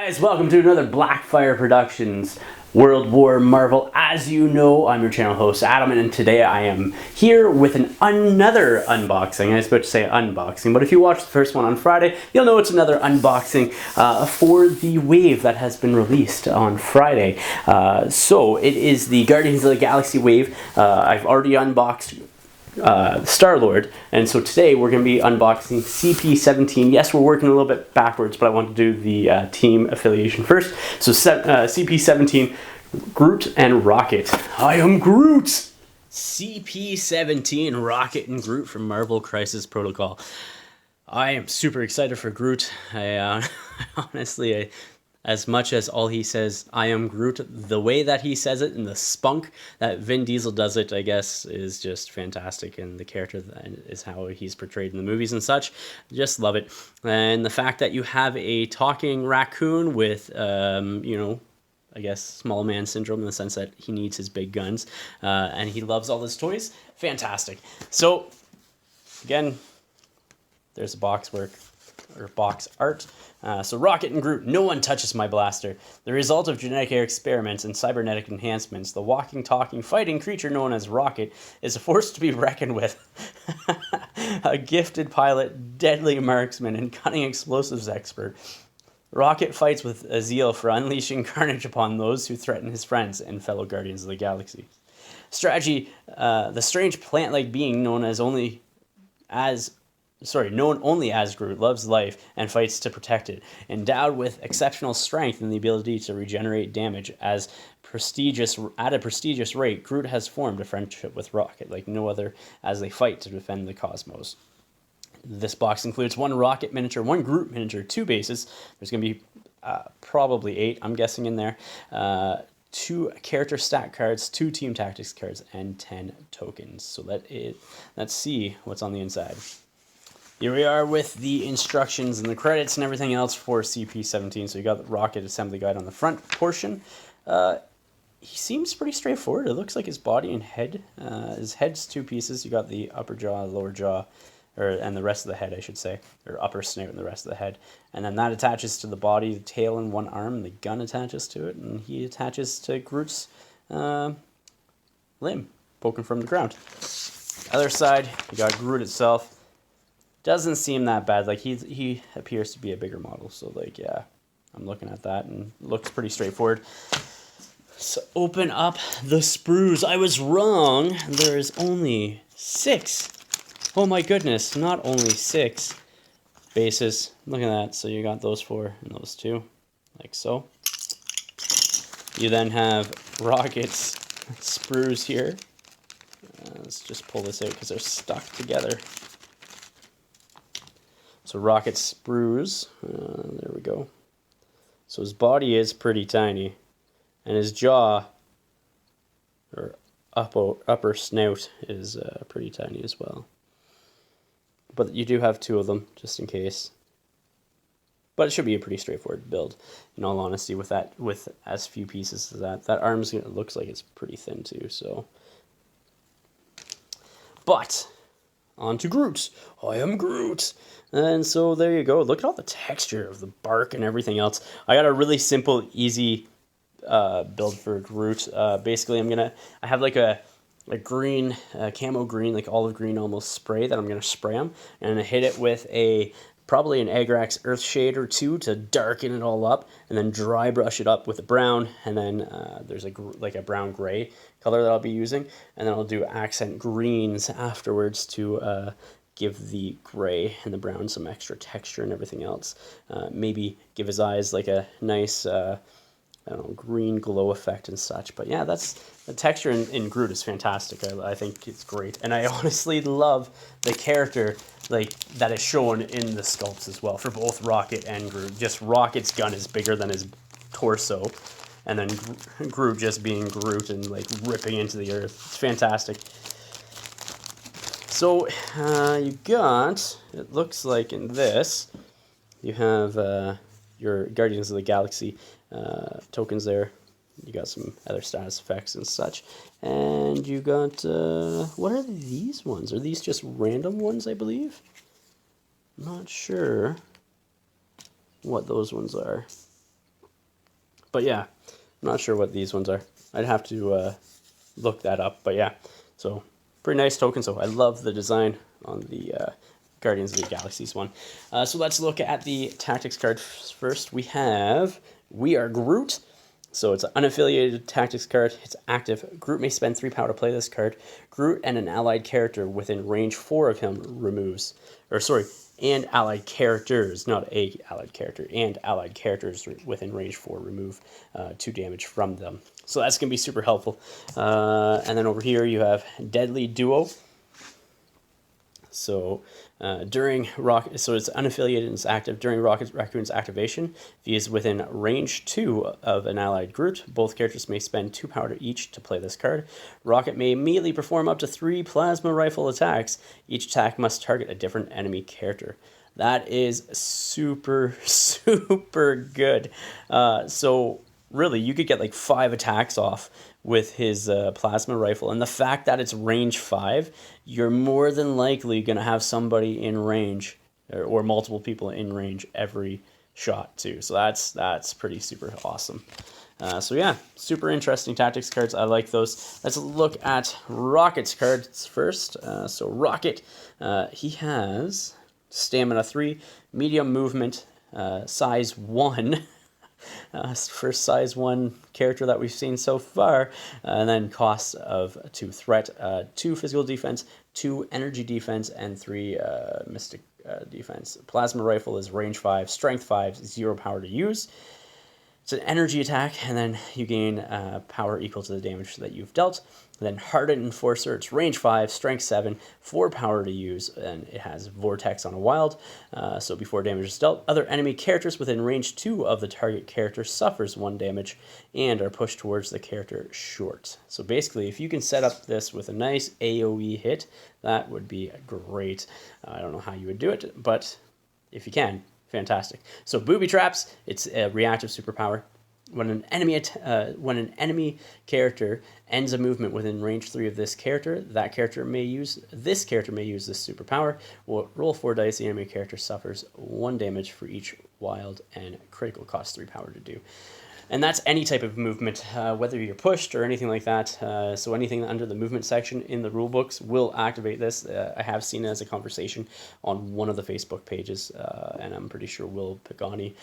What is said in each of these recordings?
guys, welcome to another Blackfyre Productions World War Marvel. As you know, I'm your channel host Adam, and today I am here with another unboxing. I was about to say unboxing, but if you watched the first one on Friday, you'll know it's another unboxing for the wave that has been released on Friday. So it is the Guardians of the Galaxy wave. I've already unboxed Star-Lord, and so today we're going to be unboxing CP-17. Yes, we're working a little bit backwards, but I want to do the team affiliation first. So CP-17, Groot and Rocket. I am Groot! CP-17, Rocket and Groot from Marvel Crisis Protocol. I am super excited for Groot. Honestly, as much as all he says, I am Groot, the way that he says it and the spunk that Vin Diesel does it, I guess, is just fantastic. And the character is how he's portrayed in the movies and such. Just love it. And the fact that you have a talking raccoon with, you know, I guess, small man syndrome in the sense that he needs his big guns. And he loves all his toys. Fantastic. So, again, there's the box work, or box art. So Rocket and Groot, no one touches my blaster. The result of genetic experiments and cybernetic enhancements, the walking, talking, fighting creature known as Rocket is a force to be reckoned with. A gifted pilot, deadly marksman, and cunning explosives expert. Rocket fights with a zeal for unleashing carnage upon those who threaten his friends and fellow Guardians of the Galaxy. Strategy, the strange plant-like being known only as Groot, loves life and fights to protect it. Endowed with exceptional strength and the ability to regenerate damage at a prestigious rate, Groot has formed a friendship with Rocket like no other as they fight to defend the cosmos. This box includes one Rocket miniature, one Groot miniature, 2 bases. There's going to be probably 8, I'm guessing, in there. 2 character stat cards, 2 team tactics cards, and 10 tokens. So let's see what's on the inside. Here we are with the instructions and the credits and everything else for CP-17. So you got the Rocket assembly guide on the front portion. He seems pretty straightforward. It looks like his body and head. His head's 2 pieces. You got the upper jaw, lower jaw, and the rest of the head, I should say, or upper snout and the rest of the head. And then that attaches to the body, the tail, and one arm. And the gun attaches to it, and he attaches to Groot's limb, poking from the ground. Other side, you got Groot itself. Doesn't seem that bad. Like, he appears to be a bigger model. So, like, yeah, I'm looking at that and it looks pretty straightforward. So open up the sprues. I was wrong. There is only 6. Oh my goodness, not only 6 bases. Look at that. So you got those 4 and those 2, like so. You then have Rocket's sprues here. Let's just pull this out because they're stuck together. So Rocket sprues, there we go. So his body is pretty tiny, and his jaw, or upper snout, is pretty tiny as well. But you do have 2 of them, just in case. But it should be a pretty straightforward build, in all honesty, with as few pieces as that. That arm's looks like it's pretty thin too, so. But on to Groot. I am Groot. And so there you go. Look at all the texture of the bark and everything else. I got a really simple, easy build for Groot. Basically, I have like a green, camo green, like olive green almost spray that I'm going to spray him. And I hit it with probably an Agrax Earth Shade or 2 to darken it all up. And then dry brush it up with a brown. And then there's like a brown gray color that I'll be using. And then I'll do accent greens afterwards to give the gray and the brown some extra texture and everything else. Maybe give his eyes like a nice, I don't know, green glow effect and such. But yeah, the texture in Groot is fantastic. I think it's great. And I honestly love the character that is shown in the sculpts as well for both Rocket and Groot. Just Rocket's gun is bigger than his torso. And then Groot just being Groot and like ripping into the earth. It's fantastic. So you got, it looks like in this, you have your Guardians of the Galaxy tokens there. You got some other status effects and such. And you got, what are these ones? Are these just random ones, I believe? I'm not sure what those ones are. But yeah, I'm not sure what these ones are. I'd have to look that up. But yeah, so pretty nice token. So I love the design on the Guardians of the Galaxies one. So let's look at the tactics card first. We have We Are Groot. So it's an unaffiliated tactics card. It's active. Groot may spend 3 power to play this card. Groot and an allied character within range 4 of him removes, or sorry, and allied characters, not a allied character, and allied characters within range 4 remove 2 damage from them. So that's going to be super helpful. And then over here you have Deadly Duo. So during Rocket, so it's unaffiliated and it's active. During Rocket Raccoon's activation, if he is within range 2 of an allied Groot, both characters may spend 2 power each to play this card. Rocket may immediately perform up to 3 plasma rifle attacks. Each attack must target a different enemy character. That is super, super good. So really, you could get like 5 attacks off with his plasma rifle. And the fact that it's range 5, you're more than likely going to have somebody in range, or multiple people in range every shot too. So that's pretty super awesome. So yeah, super interesting tactics cards. I like those. Let's look at Rocket's cards first. So Rocket, he has stamina 3, medium movement, size 1. First size 1 character that we've seen so far, and then costs of 2 threat, 2 physical defense, 2 energy defense, and 3 mystic defense. Plasma rifle is range 5, strength 5, 0 power to use. It's an energy attack, and then you gain power equal to the damage that you've dealt. Then Hardened Enforcer, it's range 5, strength 7, 4 power to use, and it has Vortex on a wild. So before damage is dealt, other enemy characters within range 2 of the target character suffers 1 damage and are pushed towards the character short. So basically, if you can set up this with a nice AoE hit, that would be great. I don't know how you would do it, but if you can, fantastic. So Booby Traps, it's a reactive superpower. When an enemy character ends a movement within range 3 of this character, this character may use this superpower. Roll 4 dice. The enemy character suffers 1 damage for each wild and critical, cost 3 power to do. And that's any type of movement, whether you're pushed or anything like that. So anything under the movement section in the rule books will activate this. I have seen it as a conversation on one of the Facebook pages, and I'm pretty sure Will Pagani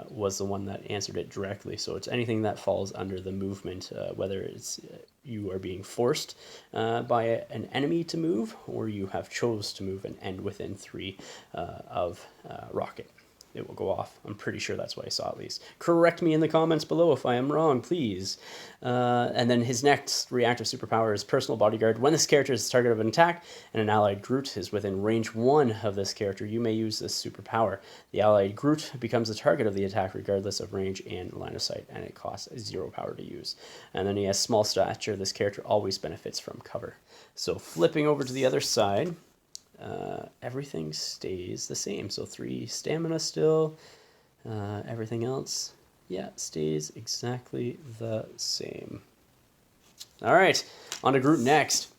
was the one that answered it directly. So it's anything that falls under the movement, whether it's you are being forced by an enemy to move, or you have chose to move and end within 3 of Rocket. It will go off. I'm pretty sure that's what I saw, at least. Correct me in the comments below if I am wrong, please. And then his next reactive superpower is Personal Bodyguard. When this character is the target of an attack and an allied Groot is within range 1 of this character, you may use this superpower. The allied Groot becomes the target of the attack regardless of range and line of sight, and it costs 0 power to use. And then he has small stature. This character always benefits from cover. So flipping over to the other side, everything stays the same. So 3 stamina still. Everything else, yeah, stays exactly the same. All right, on to Groot next.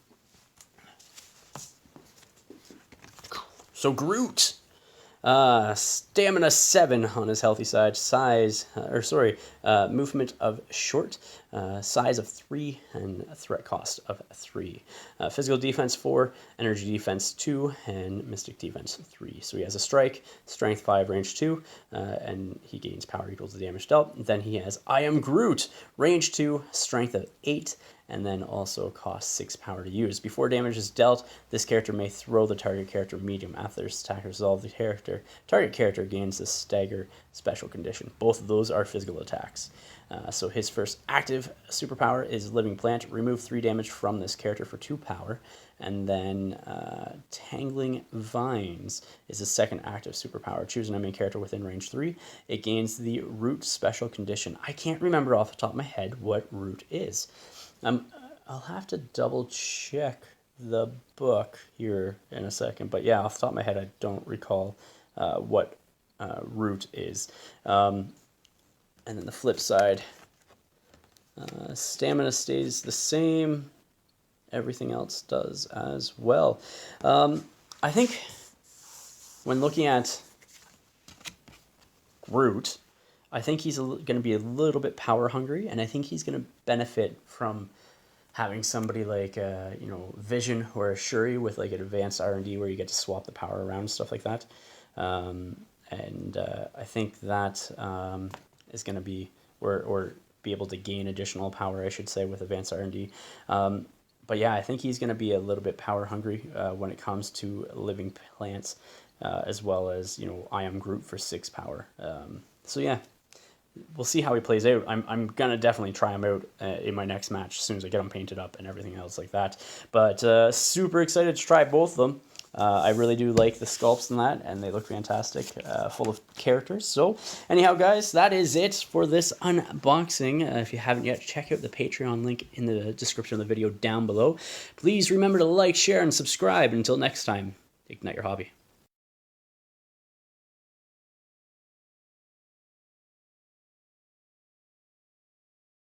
So Groot, stamina 7 on his healthy side, movement of short, size of 3, and threat cost of 3. Physical defense 4, energy defense 2, and mystic defense 3. So he has a strike, strength 5, range 2, and he gains power equal to the damage dealt. Then he has I Am Groot, range 2, strength of 8, and then also costs 6 power to use. Before damage is dealt, this character may throw the target character medium. After this attack resolve, the target character gains the stagger special condition. Both of those are physical attacks. So his first active superpower is Living Plant. Remove 3 damage from this character for 2 power. And then Tangling Vines is his second active superpower. Choose an enemy character within range 3. It gains the Root special condition. I can't remember off the top of my head what Root is. I'll have to double check the book here in a second. But yeah, off the top of my head, I don't recall what Root is. And then the flip side, stamina stays the same. Everything else does as well. I think when looking at Groot, I think he's going to be a little bit power hungry, and I think he's going to benefit from having somebody like Vision or a Shuri with like an advanced R&D where you get to swap the power around and stuff like that. And I think that is going to be or be able to gain additional power, I should say, with advanced R&D. But yeah, I think he's going to be a little bit power hungry when it comes to living plants, as well as I am Groot for 6 power. So yeah, we'll see how he plays out. I'm gonna definitely try him out in my next match as soon as I get him painted up and everything else like that. But super excited to try both of them. I really do like the sculpts and that, and they look fantastic, full of characters. So anyhow, guys, that is it for this unboxing. If you haven't yet, check out the Patreon link in the description of the video down below. Please remember to like, share, and subscribe. Until next time, ignite your hobby.